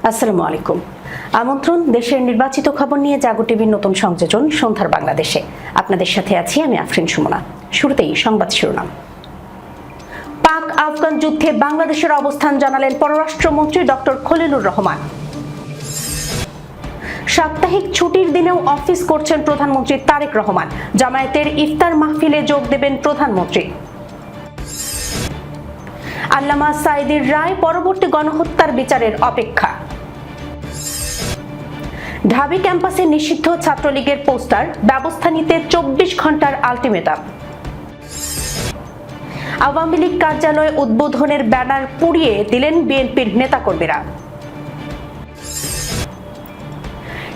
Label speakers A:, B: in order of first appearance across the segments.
A: আসসালামু আলাইকুম। আমন্ত্রণ দেশের নির্বাচিত খবর নিয়ে জাগো টিভির নতুন সংযোজন সন্ধ্যার বাংলাদেশে। আপনাদের সাথে আছি আমি আফরিন সুমনা। শুরুতেই সংবাদ শিরোনাম। পাক আফগান যুদ্ধে বাংলাদেশের অবস্থান জানালেন পররাষ্ট্রমন্ত্রী ডক্টর খলিলুর রহমান। সাপ্তাহিক ছুটির দিনেও অফিস করছেন প্রধানমন্ত্রী তারেক রহমান। জামায়াতের ইফতার মাহফিলে যোগ দেবেন প্রধানমন্ত্রী। আল্লামা সাঈদীর রায় পরবর্তী গণহত্যার বিচারের অপেক্ষা। ঢাবি ক্যাম্পাসে নিষিদ্ধ ছাত্রলীগের পোস্টার, ব্যবস্থা নিতে 24 ঘন্টার আলটিমেটাম। আওয়ামী লীগ কার্যালয় উদ্বোধনের ব্যানার পুড়িয়ে দিলেন বিএনপির নেতাকর্মীরা।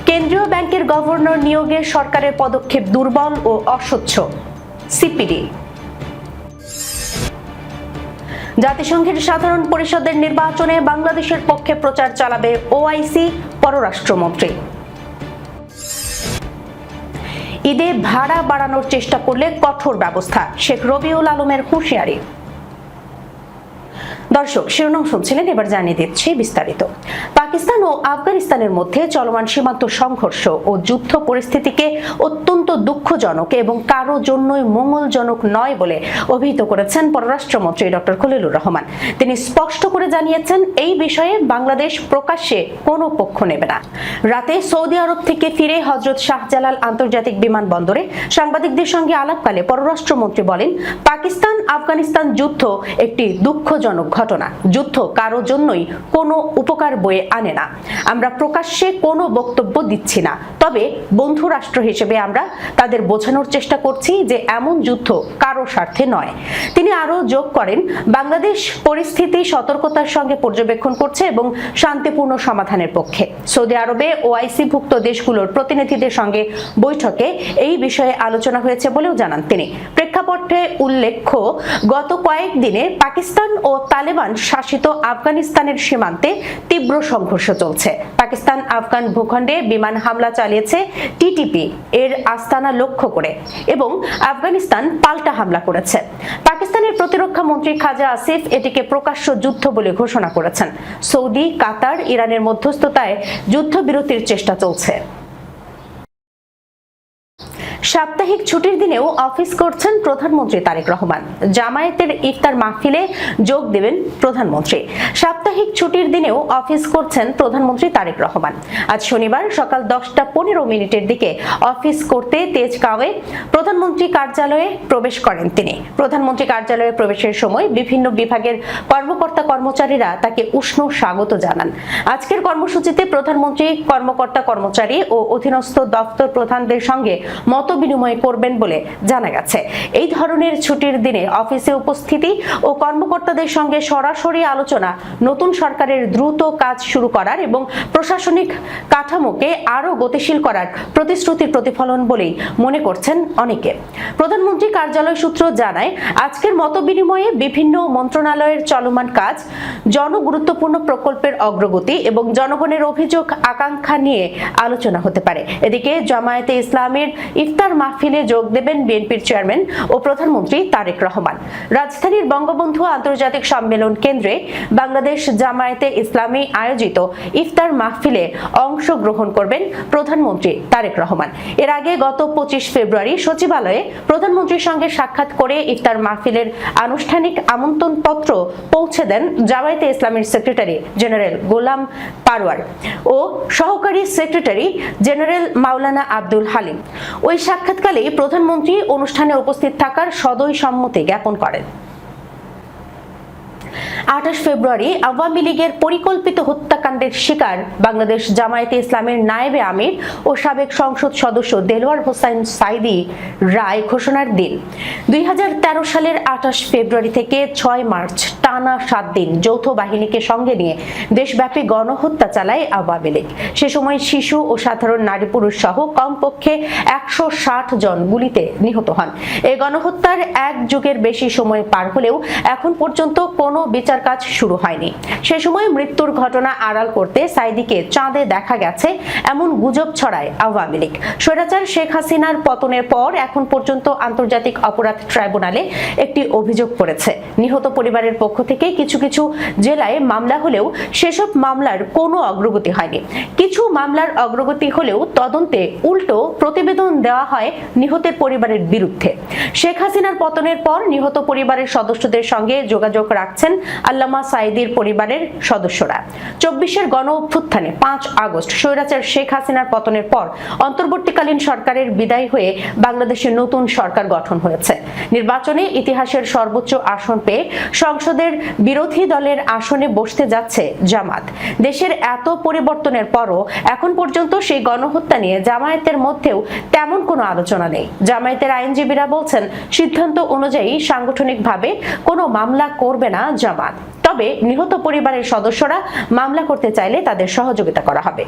A: কেন্দ্রীয় ব্যাংকের গভর্নর নিয়োগে সরকারের পদক্ষেপ দুর্বল ও অস্বচ্ছ, সিপিডি। জাতিসংঘের সাধারণ পরিষদের নির্বাচনে বাংলাদেশের পক্ষে প্রচার চালাবে ওআইসি, পররাষ্ট্রমন্ত্রী। ঈদে ভাড়া বাড়ানোর চেষ্টা করলে কঠোর ব্যবস্থা, শেখ রবিউল আলমের হুঁশিয়ারি। দর্শক, শিরোনাম শুনছিলেন, এবার জানিয়ে দিচ্ছি বিস্তারিত। পাকিস্তান ও আফগানিস্তানের মধ্যে চলমান সীমান্ত সংঘর্ষ ও যুদ্ধ পরিস্থিতিকে অত্যন্ত দুঃখজনক এবং কারো জন্যই মঙ্গলজনক নয় বলে অভিহিত করেছেন পররাষ্ট্রমন্ত্রী ডক্টর খলিলুর রহমান। তিনি স্পষ্ট করে জানিয়েছেন, এই বিষয়ে বাংলাদেশ প্রকাশ্যে কোনো পক্ষ নেবে না। রাতে সৌদি আরব থেকে ফিরে হযরত শাহজালাল আন্তর্জাতিক বিমানবন্দরে সাংবাদিকদের সঙ্গে আলাপকালে পররাষ্ট্রমন্ত্রী বলেন, পাকিস্তান আফগানিস্তান যুদ্ধ একটি দুঃখজনক ঘটনা। যুদ্ধ কারো জন্যই কোনো উপকার বয়ে আনে না। আমরা প্রকাশ্যে কোনো বক্তব্য দিচ্ছি না, তবে বন্ধু রাষ্ট্র হিসেবে আমরা তাদের বোঝানোর চেষ্টা করছি যে এমন যুদ্ধ কারো স্বার্থে নয়। তিনি আরো যোগ করেন, বাংলাদেশ পরিস্থিতি সতর্কতার সঙ্গে পর্যবেক্ষণ করছে এবং শান্তিপূর্ণ সমাধানের পক্ষে। সৌদি আরবে ওআইসি-ভুক্ত দেশগুলোর প্রতিনিধিদের সঙ্গে বৈঠকে এই বিষয়ে আলোচনা হয়েছে বলেও জানান তিনি। প্রেক্ষাপটে উল্লেখ্য, গত কয়েকদিনে পাকিস্তান ও তালেবান শাসিত আফগানিস্তানের সীমান্তে তীব্র সংঘর্ষ চলছে। পাকিস্তান আফগান ভূখণ্ডে বিমান হামলা চালিয়েছে টিটিপি এর আস্তানা লক্ষ্য করে এবং আফগানিস্তান পাল্টা হামলা করেছে। পাকিস্তানের প্রতিরক্ষা মন্ত্রী খাজা আসিফ এটিকে প্রকাশ্য যুদ্ধ বলে ঘোষণা করেছেন। সৌদি, কাতার, ইরানের মধ্যস্থতায় যুদ্ধবিরতির চেষ্টা চলছে। সাপ্তাহিক ছুটির দিনেও অফিস করছেন প্রধানমন্ত্রী তারেক রহমান। জামায়াতের ইফতার মাহফিলে যোগ দেবেন প্রধানমন্ত্রী। সাপ্তাহিক ছুটির দিনেও অফিস করছেন প্রধানমন্ত্রী তারেক রহমান। আজ শনিবার সকাল 10:15 দিকে অফিস করতে তেজগাঁওয়ে প্রধানমন্ত্রী কার্যালয়ে প্রবেশ করেন তিনি। প্রধানমন্ত্রী কার্যালয়ে প্রবেশের সময় বিভিন্ন বিভাগের কর্মকর্তা কর্মচারীরা তাকে উষ্ণ স্বাগত জানান। আজকের কর্মসূচিতে প্রধানমন্ত্রী কর্মকর্তা কর্মচারী ও অধীনস্থ দপ্তর প্রধানদের সঙ্গে মত বিনিময় করবেন বলে জানা গেছে। এই ধরনের ছুটির দিনে অফিসে উপস্থিতি ও কর্মকর্তাদের সঙ্গে সরাসরি আলোচনা নতুন সরকারের দ্রুত কাজ শুরু করার এবং প্রশাসনিক কাঠামোকে আরো গতিশীল করার প্রতিশ্রুতির প্রতিফলন বলেই মনে করছেন অনেকে। প্রধানমন্ত্রী কার্যালয় সূত্র জানায়, আজকের মত বিনিময়ে বিভিন্ন মন্ত্রণালয়ের চলমান কাজ, জনগুরুত্বপূর্ণ প্রকল্পের অগ্রগতি এবং জনগণের অভিযোগ আকাঙ্ক্ষা নিয়ে আলোচনা হতে পারে। এদিকে জামায়াতে ইসলামীর ইফতার মাহফিলে যোগ দেবেন বিএনপির চেয়ারম্যান ও প্রধানমন্ত্রী তারেক রহমান। রাজধানীর বঙ্গবন্ধু আন্তর্জাতিক সম্মেলন কেন্দ্রে বাংলাদেশ জামায়াতে ইসলামী আয়োজিত ইফতার মাহফিলে অংশগ্রহণ করবেন প্রধানমন্ত্রী তারেক রহমান। এর আগে গত 25 ফেব্রুয়ারি সচিবালয়ে প্রধানমন্ত্রীর সঙ্গে সাক্ষাৎ করে ইফতার মাহফিলের আনুষ্ঠানিক আমন্ত্রণপত্র পৌঁছে দেন জামায়াতে ইসলামীর সেক্রেটারি জেনারেল গোলাম পারওয়ার ও সহকারী সেক্রেটারি জেনারেল মাওলানা আব্দুল হালিম। ওই সাক্ষাৎকালে প্রধানমন্ত্রী অনুষ্ঠানে উপস্থিত থাকার সদয় সম্মতি জ্ঞাপন করেন। 28 ফেব্রুয়ারি আওয়ামী লীগের পরিকল্পিত হত্যাকাণ্ডের শিকার বাংলাদেশ জামায়াতে ইসলামের নায়েবে আমির ও সাবেক সংসদ সদস্য দেলোয়ার হোসাইন সাঈদী রায় ঘোষণার দিন। 2013 সালের 28 ফেব্রুয়ারি থেকে 6 মার্চ টানা 7 দিন যৌথ বাহিনীকে সঙ্গে নিয়ে দেশব্যাপী গণহত্যা চালায় আওয়ামী লীগ। সে সময় শিশু ও সাধারণ নারী পুরুষ সহ কমপক্ষে 160 জন গুলিতে নিহত হন। এই গণহত্যার এক যুগের বেশি সময় পার হলেও এখন পর্যন্ত কোনো বিচার কাজ শুরু হয়নি। সে সময় মৃত্যুর ঘটনা আড়াল করতে সাঈদীকে চাঁদে দেখা গেছে এমন গুজব ছড়ায় আওয়ামী লীগ। স্বৈরাচার শেখ হাসিনার পতনের পর এখন পর্যন্ত আন্তর্জাতিক অপরাধ ট্রাইব্যুনালে একটি অভিযোগ করেছে। নিহত পরিবারের পক্ষ থেকে কিছু কিছু জেলায় মামলা হলেও সেসব মামলার কোনো অগ্রগতি হয়নি। কিছু মামলার অগ্রগতি হলেও তদন্তে উল্টো প্রতিবেদন দেওয়া হয় নিহতের পরিবারের বিরুদ্ধে। শেখ হাসিনার পতনের পর নিহত পরিবারের সদস্যদের সঙ্গে যোগাযোগ রাখছেন আল্লামা সাঈদীর পরিবারের সদস্যরা। 24-এর গণ অভ্যুত্থানে 5 আগস্ট স্বৈরাচার শেখ হাসিনার পতনের পর অন্তর্বর্তীকালীন সরকারের বিদায় হয়ে বাংলাদেশের নতুন সরকার গঠন হয়েছে। নির্বাচনে ইতিহাসের সর্বোচ্চ আসন পেয়ে সংসদের বিরোধী দলের আসনে বসতে যাচ্ছে জামাত। দেশের এত পরিবর্তনের পরও এখন পর্যন্ত সেই গণহত্যা নিয়ে জামায়াতের মধ্যেও তেমন কোনো আলোচনা নেই। জামায়াতের আইনজীবীরা বলছেন, সিদ্ধান্ত অনুযায়ী সাংগঠনিকভাবে কোনো মামলা করবে না জামাত, তবে নিহত পরিবারের সদস্যরা মামলা করতে চাইলে তাদের সহযোগিতা করা হবে।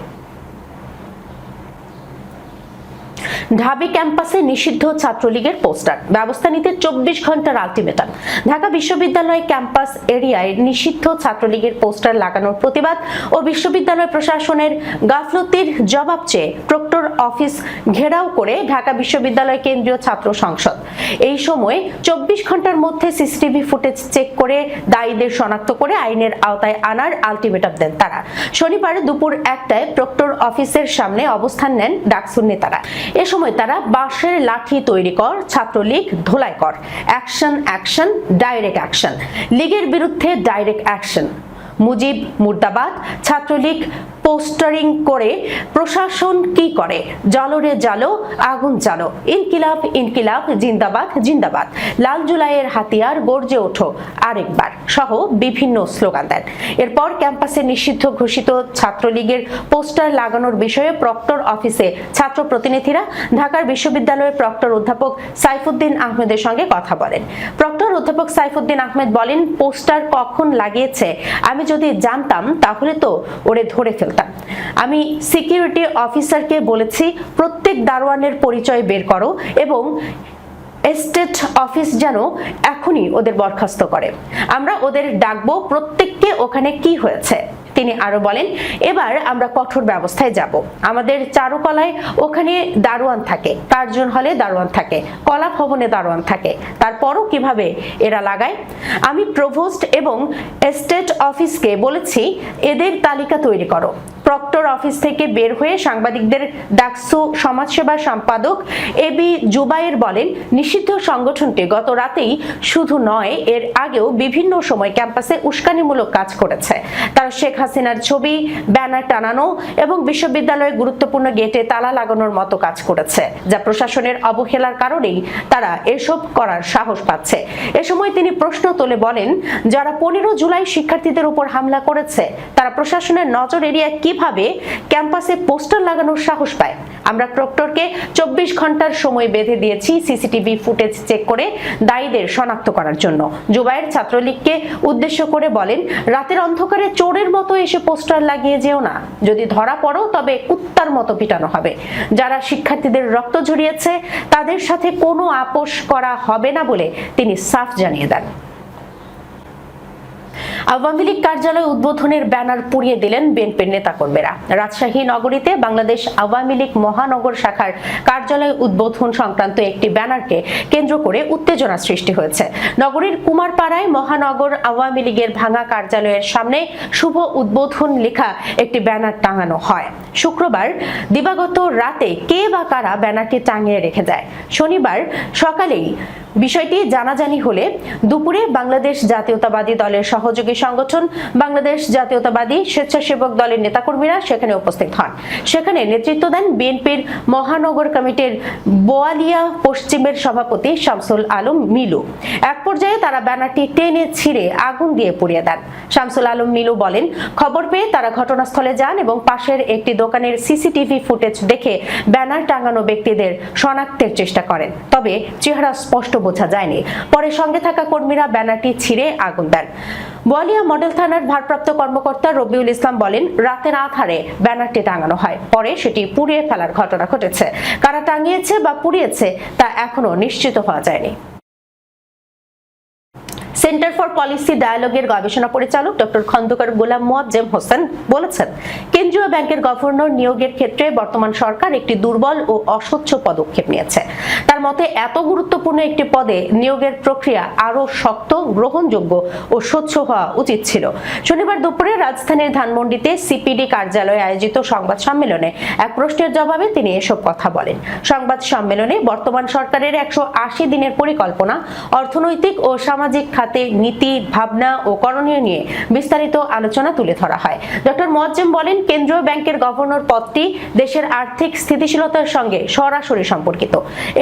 A: ঢাবি ক্যাম্পাসে নিষিদ্ধ ছাত্রলীগের পোস্টার, ব্যবস্থা নিতে 24 ঘন্টার আলটিমেটাম। ঢাকা বিশ্ববিদ্যালয় ক্যাম্পাস এরিয়ায় নিষিদ্ধ ছাত্রলীগের পোস্টার লাগানোর প্রতিবাদ ও বিশ্ববিদ্যালয় প্রশাসনের গাফলতির জবাব চেয়ে প্রক্টর অফিস ঘেরাও করে ঢাকা বিশ্ববিদ্যালয় কেন্দ্রীয় ছাত্র সংসদ। এই সময় 24 ঘন্টার মধ্যে সিসিটিভি ফুটেজ চেক করে দায়ীদের শনাক্ত করে আইনের আওতায় আনার আলটিমেটাম দেন তারা। শনিবার দুপুর 1টায় প্রক্টর অফিসের সামনে অবস্থান নেন ডাকসুর নেতারা। এ সময় তারা বাঁশের লাঠি তৈরি কর, ছাত্রলীগ ধোলাই কর, অ্যাকশন অ্যাকশন ডাইরেক্ট অ্যাকশন, লীগের বিরুদ্ধে ডাইরেক্ট অ্যাকশন, মুজিব মুর্দাবাদ, ছাত্রলীগ পোস্টারিং করে প্রশাসন কি করে, জালো রে জালো, আগুন জালো, ইনকিলাব ইনকিলাব, জিন্দাবাদ জিন্দাবাদ, লাল জুলাইয়ের হাতিয়ার, গর্জে ওঠো আরেকবার সহ বিভিন্ন স্লোগান দেন। এরপর ক্যাম্পাসে নিষিদ্ধ ঘোষিত ছাত্রলীগের পোস্টার লাগানোর বিষয়ে প্রক্টর অফিসে ছাত্র প্রতিনিধিরা ঢাকার বিশ্ববিদ্যালয়ের প্রক্টর অধ্যাপক সাইফুদ্দিন আহমেদের সঙ্গে কথা বলেন। প্রক্টর অধ্যাপক সাইফুদ্দিন আহমেদ বলেন, পোস্টার কখন লাগিয়েছে আমি যদি জানতাম তাহলে তো ওরে ধরে ফেলতাম। আমি সিকিউরিটি অফিসারকে বলেছি প্রত্যেক দারোয়ানের পরিচয় বের করো এবং এস্টেট অফিস যেন এখনই ওদের বরখাস্ত করে। আমরা ওদের ডাকবো, প্রত্যেককে ওখানে কি হয়েছে। তিনি আরো বলেন, এবার আমরা কঠোর ব্যবস্থায় যাব। আমাদের চারুকলায় ওখানে দারোয়ান থাকে, কার্জন হলে দারোয়ান থাকে, কলা ভবনে দারোয়ান থাকে, তারপরও কিভাবে এরা লাগায়। আমি প্রভোস্ট এবং এস্টেট অফিসকে বলেছি এদের তালিকা তৈরি করো। প্রক্টর অফিস থেকে বের হয়ে সাংবাদিকদের ডাকসু সমাজসেবা সম্পাদক এবি জুবায়ের বলেন, নিষিদ্ধ সংগঠনটি গত রাতেই শুধু নয়, এর আগেও বিভিন্ন সময় ক্যাম্পাসে উস্কানিমূলক কাজ করেছে। তারা শেখ হাসিনার ছবি, ব্যানার টানানো এবং বিশ্ববিদ্যালয়ের গুরুত্বপূর্ণ গেটে তালা লাগানোর মতো কাজ করেছে, যা প্রশাসনের অবহেলার কারণেই তারা এসব করার সাহস পাচ্ছে। এ সময় তিনি প্রশ্ন তুলে বলেন, যারা 15 জুলাই শিক্ষার্থীদের উপর হামলা করেছে তারা প্রশাসনের নজর এড়িয়ে কিভাবে ক্যাম্পাসে পোস্টার লাগানোর সাহস পায়। আমরা প্রক্টরকে 24 ঘন্টার সময় বেঁধে দিয়েছি সিসিটিভি ফুটেজ চেক করে দায়ীদের শনাক্ত করার জন্য। জুবায়ের ছাত্রলীগকে উদ্দেশ্য করে বলেন, রাতের অন্ধকারে চোরের মতো এসে পোস্টার লাগিয়ে যেও না, যদি ধরা পড়ো তবে কুত্তার মতো পিটানো হবে। যারা শিক্ষার্থীদের রক্ত ঝরিয়েছে তাদের সাথে কোনো আপোষ করা হবে না বলে তিনি সাফ জানিয়ে দেন। আওয়ামী লীগ কার্যালয় উদ্বোধনের ব্যানার পুড়িয়ে দিলেন বিএনপির নেতাকর্মীরা। রাজশাহী নগরীতে বাংলাদেশ আওয়ামী লীগ মহানগর শাখার কার্যালয় উদ্বোধন সংক্রান্ত একটি ব্যানারকে কেন্দ্র করে উত্তেজনা সৃষ্টি হয়েছে। নগরীর কুমারপাড়ায় মহানগর আওয়ামী লীগের ভাঙা কার্যালয়ের সামনে শুভ উদ্বোধন লেখা একটি ব্যানার টাঙানো হয়। শুক্রবার দিবাগত রাতে কে বা কারা ব্যানারটি টাঙিয়ে রেখে যায়। শনিবার সকালেই বিষয়টি জানাজানি হলে দুপুরে বাংলাদেশ জাতীয়তাবাদী দলের সহযোগী সংগঠন বাংলাদেশ জাতীয়তাবাদী স্বেচ্ছাসেবক দলের নেতাকর্মীরা সেখানে উপস্থিত হন। সেখানে নেতৃত্ব দেন বিএনপির মহানগর কমিটির বোয়ালিয়া পশ্চিমের সভাপতি শামসুল আলম মিলু। এক পর্যায়ে তারা ব্যানারটি টেনে ছিঁড়ে আগুন দিয়ে পুড়িয়ে দেন। শামসুল আলম মিলু বলেন, খবর পেয়ে তারা ঘটনাস্থলে যান এবং পাশের একটি দোকানের সিসিটিভি ফুটেজ দেখে ব্যানার টাঙানো ব্যক্তিদের শনাক্তের চেষ্টা করেন, তবে চেহারা স্পষ্ট বোঝা যায়নি। পরে সঙ্গে থাকা কর্মীরা ব্যানারটি ছিঁড়ে আগুন দেন। বোয়ালিয়া মডেল থানার ভারপ্রাপ্ত কর্মকর্তা রবিউল ইসলাম বলেন, রাতের আধারে ব্যানারটি টাঙানো হয়, পরে সেটি পুড়িয়ে ফেলার ঘটনা ঘটেছে। কারা টাঙিয়েছে বা পুড়িয়েছে তা এখনো নিশ্চিত হওয়া যায়নি। সেন্টার ফর পলিসি ডায়ালগের গবেষণা পরিচালক ডক্টর খন্দকার গোলাম মোয়াজ্জেম হোসেন বলেছেন, কেন্দ্রীয় ব্যাংকের গভর্নর নিয়োগের ক্ষেত্রে বর্তমান সরকার একটি দুর্বল ও অস্বচ্ছ পদক্ষেপ নিয়েছে। তার মতে এত গুরুত্বপূর্ণ একটি পদে নিয়োগের প্রক্রিয়া আরো শক্ত, গ্রহণযোগ্য ও স্বচ্ছ হওয়া উচিত ছিল। শনিবার দুপুরে রাজধানীর ধানমন্ডিতে সিপিডি কার্যালয়ে আয়োজিত সংবাদ সম্মেলনে এক প্রশ্নের জবাবে তিনি এসব কথা বলেন। সংবাদ সম্মেলনে বর্তমান সরকারের 180 দিনের পরিকল্পনা, অর্থনৈতিক ও সামাজিক খাতে নীতি, ভাবনা ও করণীয় নিয়ে বিস্তারিত আলোচনা তুলে ধরা হয়। ডক্টর মোয়াজ্জেম বলেন, কেন্দ্রীয় ব্যাংকের গভর্নর পদটি দেশের আর্থিক স্থিতিশীলতার সঙ্গে সরাসরি সম্পর্কিত।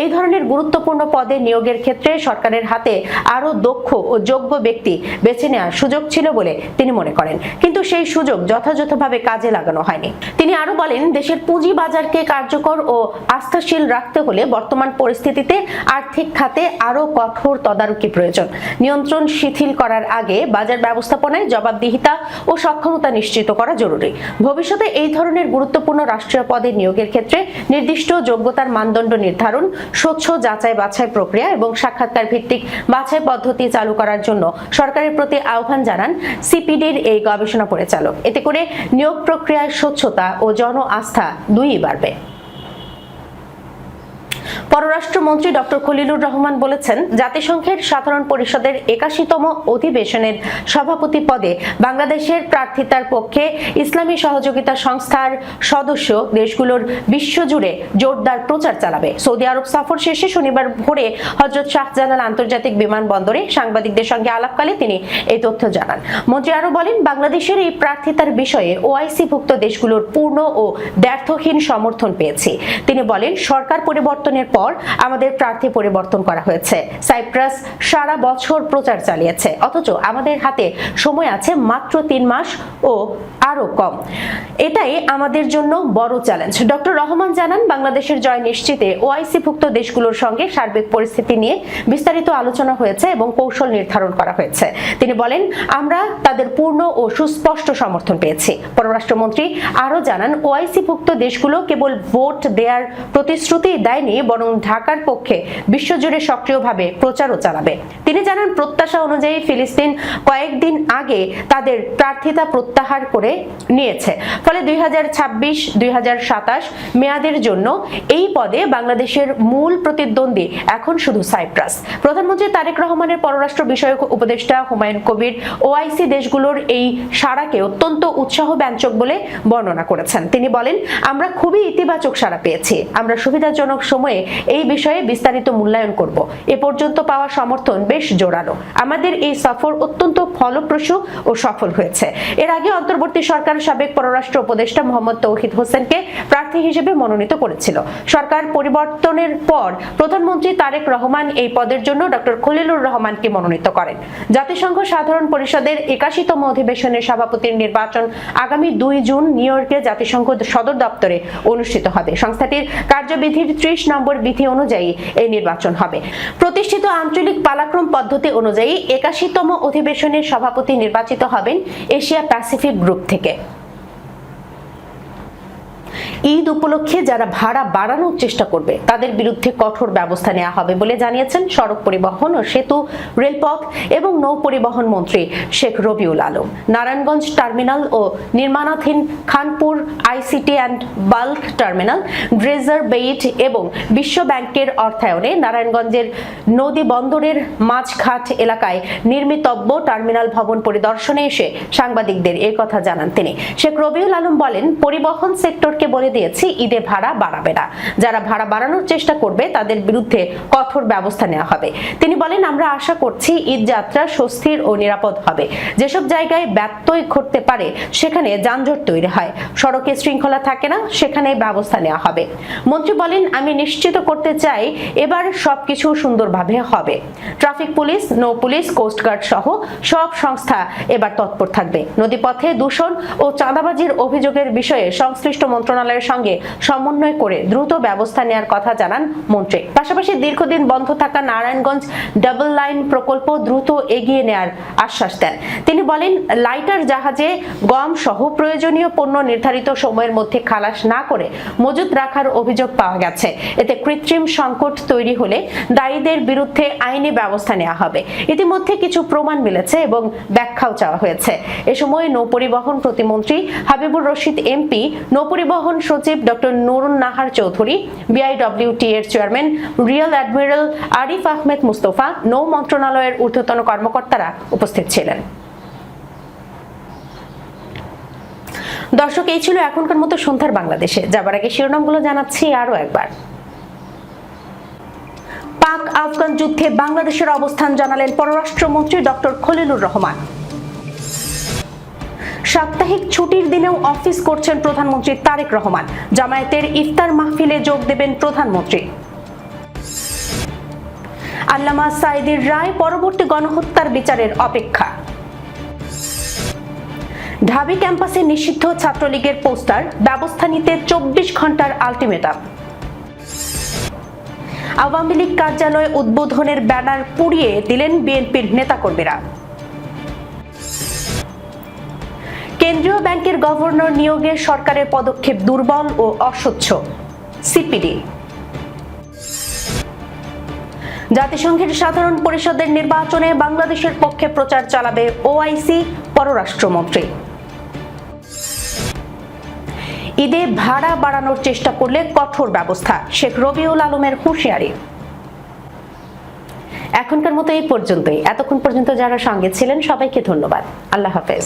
A: এই ধরনের গুরুত্বপূর্ণ পদে নিয়োগের ক্ষেত্রে সরকারের হাতে আরো দক্ষ ও যোগ্য ব্যক্তি বেছে নেওয়ার সুযোগ ছিল বলে তিনি মনে করেন, কিন্তু সেই সুযোগ যথাযথভাবে কাজে লাগানো হয়নি। তিনি আরো বলেন, দেশের পুঁজি বাজারকে কার্যকর ও আস্থাশীল রাখতে হলে বর্তমান পরিস্থিতিতে আর্থিক খাতে আরো কঠোর তদারকি প্রয়োজন। নিয়ন্ত্রণ শিথিল করার আগে বাজার ব্যবস্থাপনায় জবাবদিহিতা ও সক্ষমতা নিশ্চিত করা জরুরি। ভবিষ্যতে এই ধরনের গুরুত্বপূর্ণ রাষ্ট্রীয় পদে নিয়োগের ক্ষেত্রে নির্দিষ্ট যোগ্যতার মানদণ্ড নির্ধারণ, স্বচ্ছ যাচাই বাছাই প্রক্রিয়া এবং সাক্ষাৎকার ভিত্তিক বাছাই পদ্ধতি চালু করার জন্য সরকারের প্রতি আহ্বান জানান সিপিডির এই গবেষণা পরিচালক। এতে করে নিয়োগ প্রক্রিয়ায় স্বচ্ছতা ও জন আস্থা দুইই বাড়বে। পররাষ্ট্রমন্ত্রী ডক্টর খলিলুর রহমান বলেছেন, জাতিসংঘের সাধারণ পরিষদের 81তম অধিবেশনের সভাপতি পদে বাংলাদেশের প্রার্থিতার পক্ষে ইসলামী সহযোগিতা সংস্থার সদস্য দেশগুলোর বিশ্বজুড়ে জোরদার প্রচার চালাবে। সৌদি আরব সফর শেষে শনিবার ভোরে হযরত শাহজালাল আন্তর্জাতিক বিমানবন্দরে সাংবাদিকদের সঙ্গে আলাপকালে তিনি এই তথ্য জানান। মন্ত্রী আরো বলেন, বাংলাদেশের এই প্রার্থিতার বিষয়ে ওআইসি-ভুক্ত দেশগুলোর পূর্ণ ও দ্ব্যর্থহীন সমর্থন পেয়েছি। তিনি বলেন, সরকার পরিবর্তনের পর আমাদের প্রার্থী পরিবর্তন করা হয়েছে। সাইপ্রাস সারা বছর প্রচার চালিয়েছে, অথচ আমাদের হাতে সময় আছে মাত্র 3 মাস ও আরো কম। এটাই আমাদের জন্য বড় চ্যালেঞ্জ। ডক্টর রহমান জানান, বাংলাদেশের জয় নিশ্চিতে ওআইসি-ভুক্ত দেশগুলোর সঙ্গে সার্বিক পরিস্থিতি নিয়ে বিস্তারিত আলোচনা হয়েছে এবং কৌশল নির্ধারণ করা হয়েছে। তিনি বলেন, আমরা তাদের পূর্ণ ও সুস্পষ্ট সমর্থন পেয়েছি। পররাষ্ট্রমন্ত্রী আরো জানান, ওআইসি-ভুক্ত দেশগুলো কেবল ভোট দেওয়ার প্রতিশ্রুতি দেয়নি, বরং ঢাকার পক্ষে বিশ্বজুড়ে সক্রিয়ভাবে প্রচারও চালাবে। তিনি জানান, প্রত্যাশা অনুযায়ী ফিলিস্তিন কয়েকদিন আগে তাদের প্রার্থিতা প্রত্যাহার করে নিয়েছে। ফলে 2026-2027 মেয়াদের জন্য এই পদে বাংলাদেশের মূল প্রতিদ্বন্দ্বী এখন শুধু সাইপ্রাস। প্রধানমন্ত্রী তারেক রহমানের পররাষ্ট্র বিষয়ক উপদেষ্টা হুমায়ুন কবির ওআইসি দেশগুলোর এই সাড়াকে অত্যন্ত উৎসাহব্যঞ্জক বলে বর্ণনা করেছেন। তিনি বলেন, আমরা খুবই ইতিবাচক সাড়া পেয়েছি। আমরা সুবিধাজনক সময়ে এই বিষয়ে বিস্তারিত মূল্যায়ন করব। এ পর্যন্ত পাওয়া সমর্থন বেশ জোরালো। আমাদের এই সফর অত্যন্ত ফলপ্রসূ ও সফল হয়েছে। এর আগে অন্তর্বর্তী সরকার সাবেক পররাষ্ট্র উপদেষ্টা মোহাম্মদ তৌহিদ হোসেনকে প্রার্থী হিসেবে মনোনীত করেছিল। সরকার পরিবর্তনের পর প্রধানমন্ত্রী তারেক রহমান এই পদের জন্য ডক্টর খলিলুর রহমানকে মনোনীত করেন। জাতিসংঘ সাধারণ পরিষদের 81তম অধিবেশনের সভাপতির নির্বাচন আগামী 2 জুন নিউ ইয়র্কে জাতিসংঘ সদর দপ্তরে অনুষ্ঠিত হবে। সংস্থাটির কার্যবিধির 30 নম্বর বিধি অনুযায়ী এই নির্বাচন হবে। প্রতিষ্ঠিত আঞ্চলিক পালাক্রম পদ্ধতি অনুযায়ী 81তম অধিবেশনের সভাপতি নির্বাচিত হবেন এশিয়া প্যাসিফিক গ্রুপ থেকে। ঈদ উপলক্ষে যারা ভাড়া বাড়ানোর চেষ্টা করবে তাদের বিরুদ্ধে কঠোর ব্যবস্থা নেওয়া হবে বলে জানিয়েছেন সড়ক পরিবহন ও সেতু, রেলপথ এবং নৌ পরিবহন মন্ত্রী শেখ রবিউল আলম। নারায়ণগঞ্জ টার্মিনাল ও নির্মাণাধীন Khanpur ICT and bulk terminal, dredger bait এবং বিশ্ব ব্যাংকের অর্থায়নে নারায়ণগঞ্জের নদী বন্দরের মাঝঘাট এলাকায় নির্মিতব্য টার্মিনাল ভবন পরিদর্শনে এসে সাংবাদিকদের এই কথা জানান তিনি। শেখ রবিউল আলম বলেন, পরিবহন সেক্টরকে বলে দিয়েছি ঈদে ভাড়া বাড়াবে না। যারা ভাড়া বাড়ানোর চেষ্টা করবে তাদের বিরুদ্ধে কঠোর ব্যবস্থা নেওয়া হবে। তিনি বলেন, আমরা আশা করছি ঈদ যাত্রা সুস্থির ও নিরাপদ হবে। যেসব জায়গায় ব্যত্যয় ঘটতে পারে সেখানে যানজট তৈরি হয়, সড়কে শৃঙ্খলা থাকে না, সেখানে ব্যবস্থা নেওয়া হবে। মন্ত্রী বলেন, আমি নিশ্চিত করতে চাই এবার সবকিছু সুন্দরভাবে হবে। ট্রাফিক পুলিশ, নৌ পুলিশ, কোস্টগার্ড সহ সব সংস্থা এবার তৎপর থাকবে। নদীপথে দূষণ ও চাঁদাবাজির অভিযোগের বিষয়ে সংশ্লিষ্ট মন্ত্রণালয়ের সঙ্গে সমন্বয় করে দ্রুত ব্যবস্থা নেওয়ার কথা জানান মন্ত্রী। পাশাপাশি দীর্ঘদিন বন্ধ থাকা নারায়ণগঞ্জ ডাবল লাইন প্রকল্প দ্রুত এগিয়ে নেয়ার আশ্বাস দেন। তিনি বলেন, লাইটার জাহাজে গম সহ প্রয়োজনীয় পণ্য নির্ধারিত সময়ের মধ্যে খালাস না করে মজুত রাখার অভিযোগ পাওয়া গেছে। এতে কৃত্রিম সংকট তৈরি হলে দায়ীদের বিরুদ্ধে আইনি ব্যবস্থা নেওয়া হবে। ইতিমধ্যে কিছু প্রমাণ মিলেছে এবং ব্যাখ্যাও চাওয়া হয়েছে। এ সময় নৌপরিবহন প্রতিমন্ত্রী হাবিবুর রশিদ এমপি, নৌপরিবহন সচিব ডক্টর নুরুন নাহার চৌধুরী, বিআইডব্লিউটি এর chairman rear admiral Arif Ahmed Mustafa, নৌ মন্ত্রণালয়ের ঊর্ধ্বতন কর্মকর্তারা উপস্থিত ছিলেন। দর্শক, এই ছিল এখনকার মতো সন্ধ্যার বাংলাদেশে। যাবার আগে শিরোনামগুলো জানাচ্ছি আরো একবার। পাক আফগান যুদ্ধে বাংলাদেশের অবস্থান জানালেন পররাষ্ট্রমন্ত্রী ডক্টর খলিলুর রহমান। সাপ্তাহিক ছুটির দিনেও অফিস করছেন প্রধানমন্ত্রী তারেক রহমান। জামায়াতের ইফতার মাহফিলে যোগ দেবেন প্রধানমন্ত্রী। আল্লামা সাঈদীর রায়, পরবর্তী গণহত্যার বিচারের অপেক্ষা। ঢাবি ক্যাম্পাসে নিষিদ্ধ ছাত্রলীগের পোস্টার, ব্যবস্থা নিতে 24 ঘন্টার আলটিমেটাম। আওয়ামী লীগ কার্যালয় উদ্বোধনের ব্যানার পুড়িয়ে দিলেন বিএনপির নেতাকর্মীরা। কেন্দ্রীয় ব্যাংকের গভর্নর নিয়োগে সরকারের পদক্ষেপ দুর্বল ও অস্বচ্ছ, সিপিডি। জাতিসংঘের সাধারণ পরিষদের নির্বাচনে বাংলাদেশের পক্ষে প্রচার চালাবে ওআইসি, পররাষ্ট্রমন্ত্রী। ঈদে ভাড়া বাড়ানোর চেষ্টা করলে কঠোর ব্যবস্থা, শেখ রবিউল আলমের হুঁশিয়ারি। এখনকার মতো এই পর্যন্তই। এতক্ষণ পর্যন্ত যারা সঙ্গে ছিলেন সবাইকে ধন্যবাদ। আল্লাহ হাফেজ।